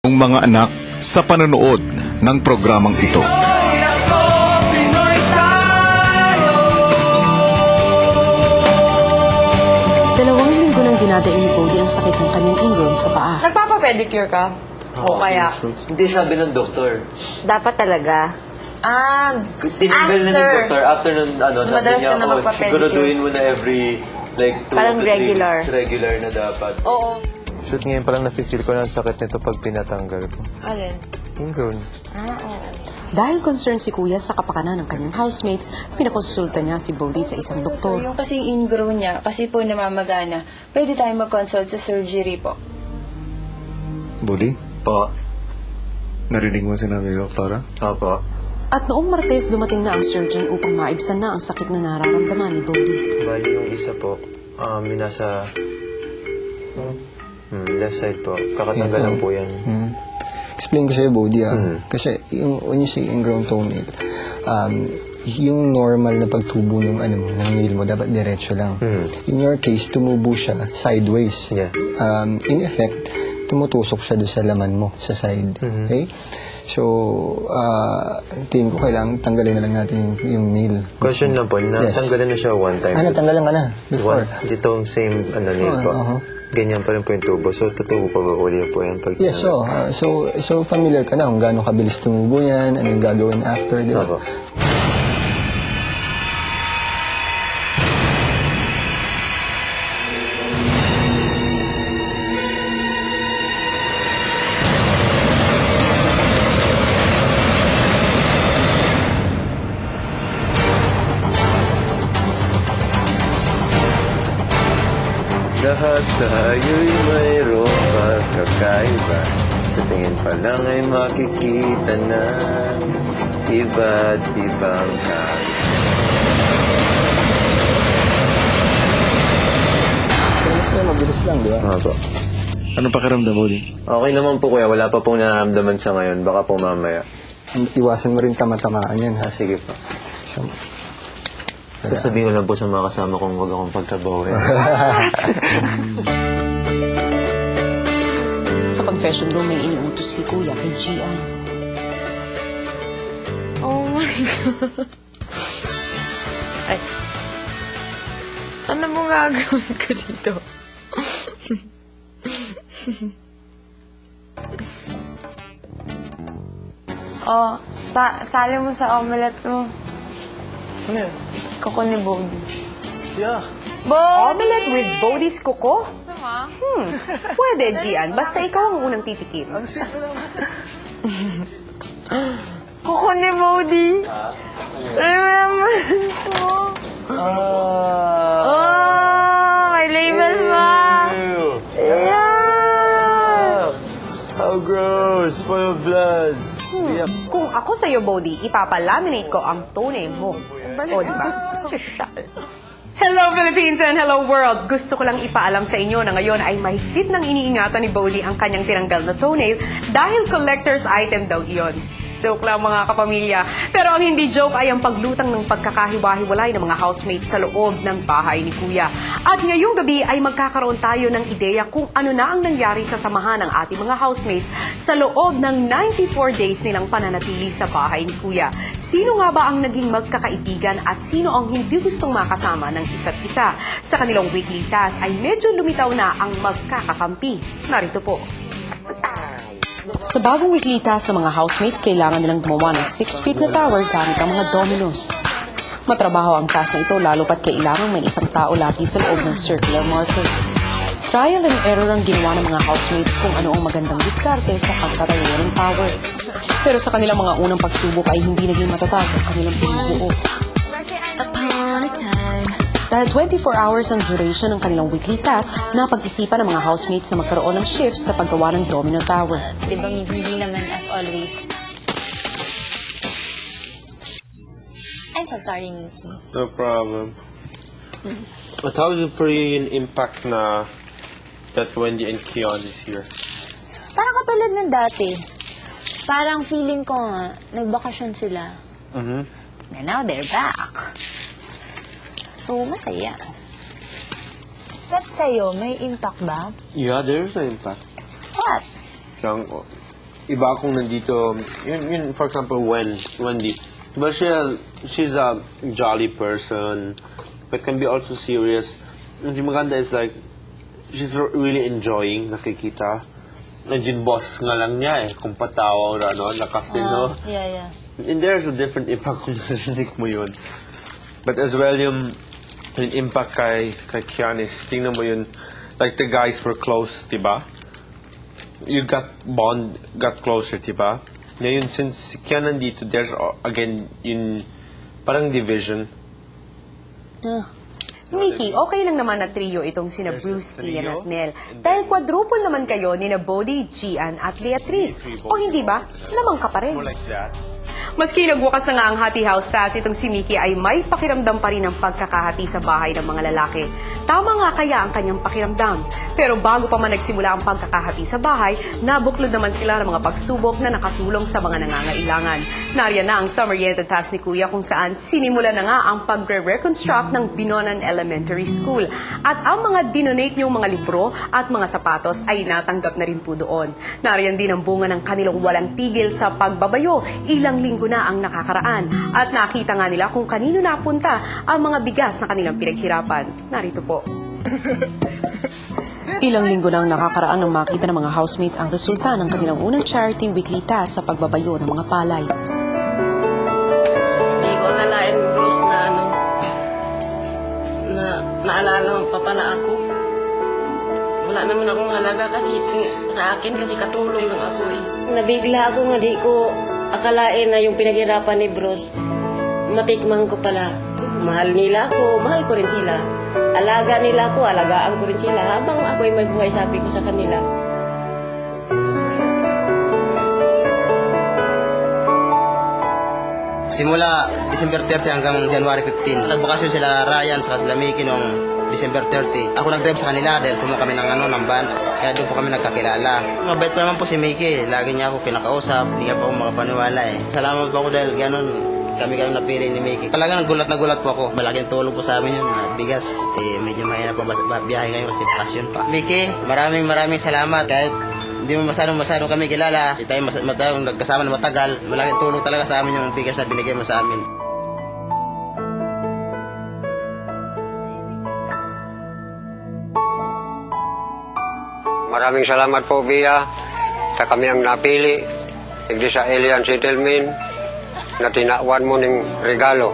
ng mga anak sa panonood ng programang ito. Dalawang linggo nang dinadaing ni Cody ang sakit ng kanyang ingrown sa paa. Nagpapa-pedicure ka? O kaya? Hindi sabi ng doktor. Dapat talaga. Tinanggal na ng doktor after nun, sabi Madalas niya, ka na magpa-pedicure. siguraduhin mo na every, like, 2 Parang to 3 regular. weeks, regular na dapat. Oo. Shoot, ngayon parang nafe-feel ko na ang sakit nito pag pinatanggal ko. Alin? Ingrown. Oo. Dahil concerned si Kuya sa kapakanan ng kanyang housemates, pinakonsulta niya si Bodhi sa isang So, doktor. yung kasing ingrow niya, kasi po namamagana, pwede tayo mag-consult sa surgery po. Buddy, Po. narinig mo sinabi ng doktora? Opo. At noong Martes, dumating na ang surgeon upang maibsan na ang sakit na nararamdaman ni Bodhi. Bali yung isa po, nasa left side po. Kakatanggalan po yan. Explain ko sa'yo, Bodhi, kasi when you say ingrown toenail, yung normal na pagtubo ng nail mo, dapat diretso lang. In your case, tumubo siya sideways. Yeah. In effect, tumutusok siya doon sa laman mo, sa side. Okay? So, tingin ko kailangan tanggalin na lang natin yung nail. Question lang po, natanggalan na siya one time. Natanggalan ka na before. Ditong same nail po. Ganyan pa rin po yung tubo. So, totoo pa ba uli po yan? Pag Yes, so familiar ka na kung gaano kabilis tumubo yan, anong gagawin after, di ba? Opo. Lahat tayo'y mayroong pagkakaiba. Sa tingin pa lang ay makikita na iba't ibang Pero mas mabilis lang, di ba? Opo. Ano pakiramdam mo din? Okay naman po kuya, wala pa pong nararamdaman sa ngayon. Baka po mamaya. Iwasan mo rin tama-tamaan yan, ha? Sige po. So, Sasabihin ko lang po sa mga kasama kong huwag akong pagtrabaho. Sa confession room, may iniutos si Kuya kay Gian. Oh my God. Ay. Ano mo gagawin ko dito? Sali mo sa omelette mo. Ano Kuko ni Bodhi. Yeah. Omelette with Bodhi's kuko? Sama? Pwede, Gian. Basta ikaw ang unang titikim. Ang simple lang. Kuko ni Bodhi. Remembrance mo. Oh, may label pa. Yeah. How gross! Full of blood! Kung ako sa'yo, Bodhi, ipapalaminate ko ang toenail mo. O, diba? Sosyal. Hello, Philippines and hello, world! Gusto ko lang ipaalam sa inyo na ngayon ay mahigpit nang iniingatan ni Bodhi ang kanyang tinanggal na toenail dahil collector's item daw iyon. Joke lang mga kapamilya. Pero ang hindi joke ay ang paglutang ng pagkakahiwa-hiwalay ng mga housemates sa loob ng bahay ni Kuya. At ngayong gabi ay magkakaroon tayo ng ideya kung ano na ang nangyari sa samahan ng ating mga housemates sa loob ng 94 days nilang pananatili sa bahay ni Kuya. Sino nga ba ang naging magkakaibigan at sino ang hindi gustong makasama ng isa't isa? Sa kanilang weekly task ay medyo lumitaw na ang magkakakampi. Narito po. Sa bagong weekly task ng mga housemates, kailangan nilang gumawa ng 6 feet na tower gamit ang mga dominoes. Matrabaho ang task na ito lalo pat kailangan may isang tao lagi sa loob ng circular marker. Trial and error ang ginawa ng mga housemates kung ano ang magandang diskarte sa pagtatayo ng tower. Pero sa kanilang mga unang pagsubok ay hindi naging matatag ang kanilang binubuo. Dahil 24 hours ang duration ng kanilang weekly task, napag-isipan ng mga housemates na magkaroon ng shift sa paggawa ng domino tower. Di ba hindi naman as always? I'm so sorry, Mickey. No problem. But how is it for you yung impact na that Wendy and Keon is here? Parang katulad ng dati. Parang feeling ko nga, nagbakasyon sila. And now they're back. So, masaya. But sa'yo, may impact ba? Yeah, there's an impact. What? Yung, iba kung nandito, yun for example, Wendy. But she's a jolly person, but can be also serious. And yung maganda is like, she's really enjoying, nakikita. And yung boss nga lang niya kung patawa o ano, lakas din, no? Yeah. And there's a different impact kung narinig mo yun. But as well, yung impact kay Kianis, tingnan mo yun, like the guys were close, diba? You got closer, diba? Ngayon, since si Kian nandito, there's again, yung parang division. Nikki, okay lang naman na trio itong sina Bruce, Ian at Nel. Dahil quadruple naman kayo ni na Bodhi, Gian at Beatrice. O hindi ba? Lamang ka pa rin. More like that. Maski nagwakas na nga ang Hati House task, itong si Mickey ay may pakiramdam pa rin ang pagkakahati sa bahay ng mga lalaki. Tama nga kaya ang kanyang pakiramdam. Pero bago pa man nagsimula ang pagkakahati sa bahay, nabuklod naman sila ng mga pagsubok na nakatulong sa mga nangangailangan. Nariyan na ang summer-oriented task ni Kuya kung saan sinimula na nga ang pagre-reconstruct ng Binonan Elementary School. At ang mga dinonate niyong mga libro at mga sapatos ay natanggap na rin po doon. Nariyan din ang bunga ng kanilang walang tigil sa pagbabayo. Ilang linggo na ang nakakaraan at nakita nga nila kung kanino napunta ang mga bigas na kanilang pinaghirapan. Narito po. Ilang linggo na ang nakakaraan nang makita ng mga housemates ang resulta ng kanilang unang charity weekly task sa pagbabayo ng mga palay. Hindi ko akalain, Bruce, na naalala mo pa pala ako. Wala naman akong halaga kasi sa akin kasi katulong lang ako eh. Nabigla ako nga di ko akalain na yung pinaghirapan ni Bruce, matikman ko pala. Mahal nila ako, mahal ko rin sila. Alaga nila ako, alagaan ko rin sila. Habang ako'y may buhay, sabi ko sa kanila. Simula December 30 hanggang January 15, nagbakasyon sila Ryan sa sila Mickey noong December 30. Ako nag-drive sa kanila dahil kumuha kami ng van. Kaya doon po kami nagkakilala. Mabait pa naman po si Mickey. Lagi niya ako kinakausap. Hindi nga po ako makapaniwala eh. Salamat po ako dahil gano'n kami napili ni Mickey. Talagang nagulat po ako. Malaking tulong po sa amin yun. Bigas. Medyo mahirap po biyahe ngayon kasi bakasyon pa. Mickey, maraming salamat. Kahit hindi mo masyadong kami kilala. Hindi tayo nagkasama na matagal. Malaking tulong talaga sa amin yung bigas na binigay mo sa amin. Maraming salamat po, Bia, sa kami ang napili. Hindi sa Alien Settlement na tinawan mo ng regalo.